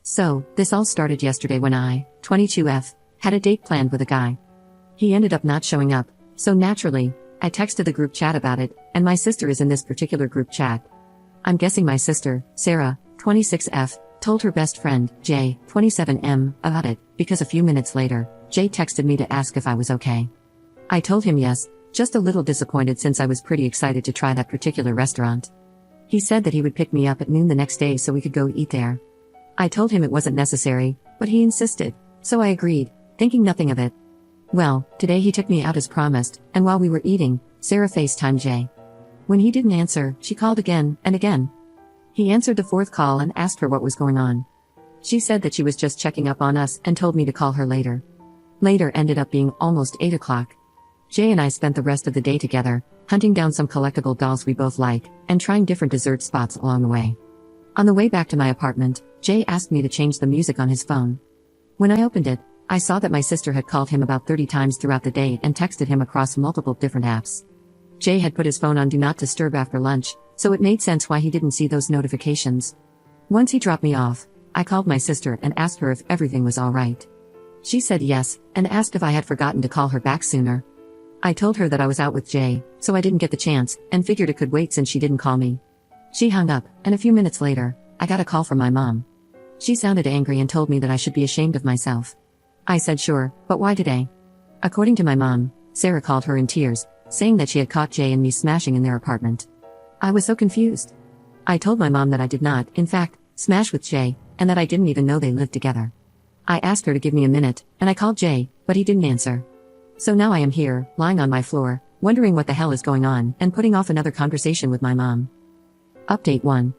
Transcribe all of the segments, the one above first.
So, this all started yesterday when I, 22F, had a date planned with a guy. He ended up not showing up, so naturally, I texted the group chat about it, and my sister is in this particular group chat. I'm guessing my sister, Sarah, 26F, told her best friend, Jay, 27M, about it, because a few minutes later, Jay texted me to ask if I was okay. I told him yes, just a little disappointed since I was pretty excited to try that particular restaurant. He said that he would pick me up at noon the next day so we could go eat there. I told him it wasn't necessary, but he insisted, so I agreed, thinking nothing of it. Well, today he took me out as promised, and while we were eating, Sarah FaceTimed Jay. When he didn't answer, she called again and again. He answered the fourth call and asked her what was going on. She said that she was just checking up on us and told me to call her later. Later ended up being almost 8 o'clock. Jay and I spent the rest of the day together, hunting down some collectible dolls we both like, and trying different dessert spots along the way. On the way back to my apartment, Jay asked me to change the music on his phone. When I opened it, I saw that my sister had called him about 30 times throughout the day and texted him across multiple different apps. Jay had put his phone on Do Not Disturb after lunch, so it made sense why he didn't see those notifications. Once he dropped me off, I called my sister and asked her if everything was alright. She said yes, and asked if I had forgotten to call her back sooner. I told her that I was out with Jay, so I didn't get the chance, and figured it could wait since she didn't call me. She hung up, and a few minutes later, I got a call from my mom. She sounded angry and told me that I should be ashamed of myself. I said sure, but why today? According to my mom, Sarah called her in tears, saying that she had caught Jay and me smashing in their apartment. I was so confused. I told my mom that I did not, in fact, smash with Jay, and that I didn't even know they lived together. I asked her to give me a minute, and I called Jay, but he didn't answer. So now I am here, lying on my floor, wondering what the hell is going on, and putting off another conversation with my mom. Update 1.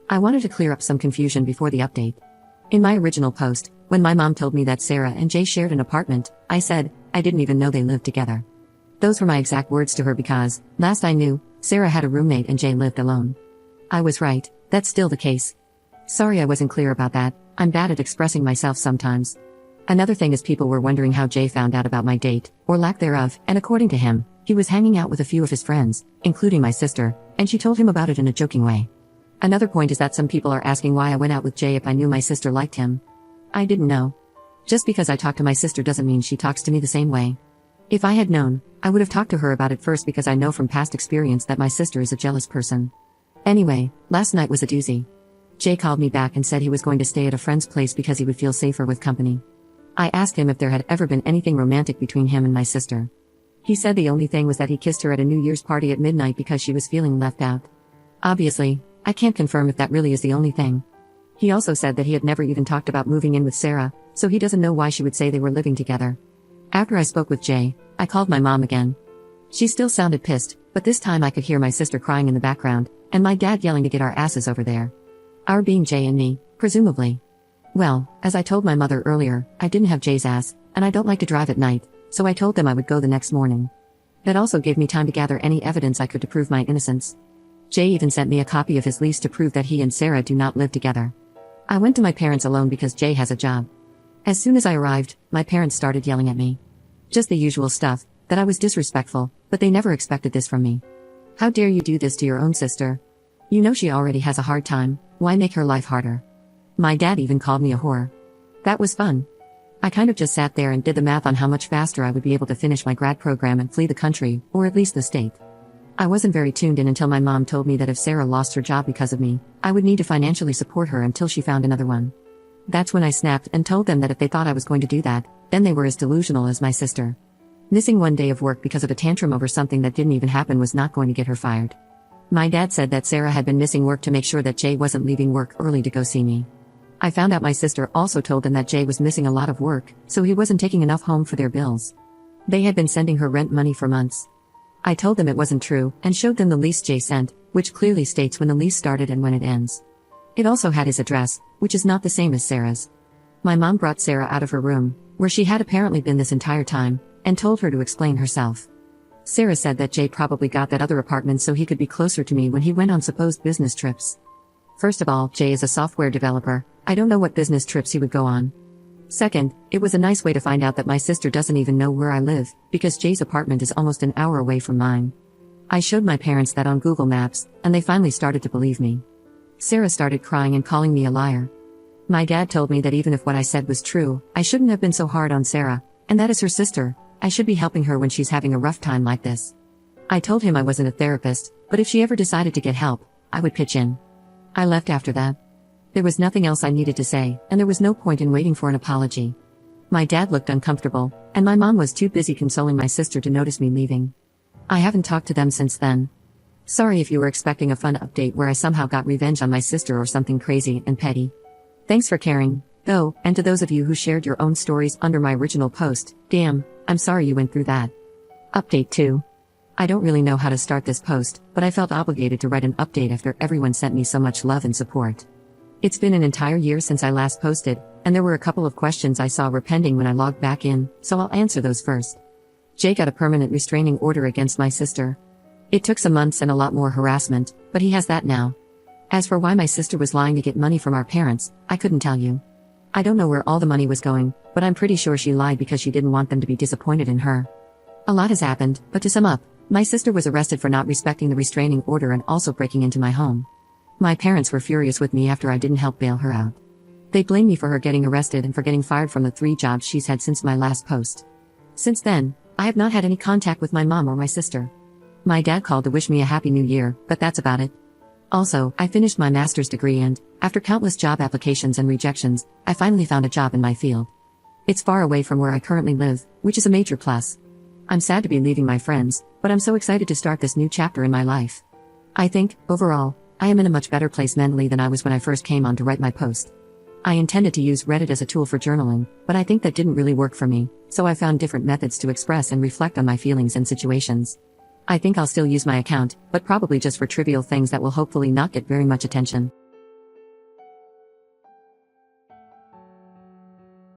I wanted to clear up some confusion before the update. In my original post, when my mom told me that Sarah and Jay shared an apartment, I said, I didn't even know they lived together. Those were my exact words to her because, last I knew, Sarah had a roommate and Jay lived alone. I was right, that's still the case. Sorry I wasn't clear about that, I'm bad at expressing myself sometimes. Another thing is people were wondering how Jay found out about my date, or lack thereof, and according to him, he was hanging out with a few of his friends, including my sister, and she told him about it in a joking way. Another point is that some people are asking why I went out with Jay if I knew my sister liked him. I didn't know. Just because I talk to my sister doesn't mean she talks to me the same way. If I had known, I would have talked to her about it first because I know from past experience that my sister is a jealous person. Anyway, last night was a doozy. Jay called me back and said he was going to stay at a friend's place because he would feel safer with company. I asked him if there had ever been anything romantic between him and my sister. He said the only thing was that he kissed her at a New Year's party at midnight because she was feeling left out. Obviously, I can't confirm if that really is the only thing. He also said that he had never even talked about moving in with Sarah, so he doesn't know why she would say they were living together. After I spoke with Jay, I called my mom again. She still sounded pissed, but this time I could hear my sister crying in the background, and my dad yelling to get our asses over there. Our being Jay and me, presumably. Well, as I told my mother earlier, I didn't have Jay's ass, and I don't like to drive at night, so I told them I would go the next morning. That also gave me time to gather any evidence I could to prove my innocence. Jay even sent me a copy of his lease to prove that he and Sarah do not live together. I went to my parents alone because Jay has a job. As soon as I arrived, my parents started yelling at me. Just the usual stuff, that I was disrespectful, but they never expected this from me. How dare you do this to your own sister? You know she already has a hard time, why make her life harder? My dad even called me a whore. That was fun. I kind of just sat there and did the math on how much faster I would be able to finish my grad program and flee the country, or at least the state. I wasn't very tuned in until my mom told me that if Sarah lost her job because of me, I would need to financially support her until she found another one. That's when I snapped and told them that if they thought I was going to do that, then they were as delusional as my sister. Missing one day of work because of a tantrum over something that didn't even happen was not going to get her fired. My dad said that Sarah had been missing work to make sure that Jay wasn't leaving work early to go see me. I found out my sister also told them that Jay was missing a lot of work, so he wasn't taking enough home for their bills. They had been sending her rent money for months. I told them it wasn't true, and showed them the lease Jay sent, which clearly states when the lease started and when it ends. It also had his address, which is not the same as Sarah's. My mom brought Sarah out of her room, where she had apparently been this entire time, and told her to explain herself. Sarah said that Jay probably got that other apartment so he could be closer to me when he went on supposed business trips. First of all, Jay is a software developer, I don't know what business trips he would go on. Second, it was a nice way to find out that my sister doesn't even know where I live, because Jay's apartment is almost an hour away from mine. I showed my parents that on Google Maps, and they finally started to believe me. Sarah started crying and calling me a liar. My dad told me that even if what I said was true, I shouldn't have been so hard on Sarah, and that as her sister, I should be helping her when she's having a rough time like this. I told him I wasn't a therapist, but if she ever decided to get help, I would pitch in. I left after that. There was nothing else I needed to say, and there was no point in waiting for an apology. My dad looked uncomfortable, and my mom was too busy consoling my sister to notice me leaving. I haven't talked to them since then. Sorry if you were expecting a fun update where I somehow got revenge on my sister or something crazy and petty. Thanks for caring, though, and to those of you who shared your own stories under my original post, damn, I'm sorry you went through that. Update 2. I don't really know how to start this post, but I felt obligated to write an update after everyone sent me so much love and support. It's been an entire year since I last posted, and there were a couple of questions I saw were pending when I logged back in, so I'll answer those first. Jay got a permanent restraining order against my sister. It took some months and a lot more harassment, but he has that now. As for why my sister was lying to get money from our parents, I couldn't tell you. I don't know where all the money was going, but I'm pretty sure she lied because she didn't want them to be disappointed in her. A lot has happened, but to sum up, my sister was arrested for not respecting the restraining order and also breaking into my home. My parents were furious with me after I didn't help bail her out. They blame me for her getting arrested and for getting fired from the 3 jobs she's had since my last post. Since then, I have not had any contact with my mom or my sister. My dad called to wish me a happy new year, but that's about it. Also, I finished my master's degree and, after countless job applications and rejections, I finally found a job in my field. It's far away from where I currently live, which is a major plus. I'm sad to be leaving my friends, but I'm so excited to start this new chapter in my life. I think, overall, I am in a much better place mentally than I was when I first came on to write my post. I intended to use Reddit as a tool for journaling, but I think that didn't really work for me, so I found different methods to express and reflect on my feelings and situations. I think I'll still use my account, but probably just for trivial things that will hopefully not get very much attention.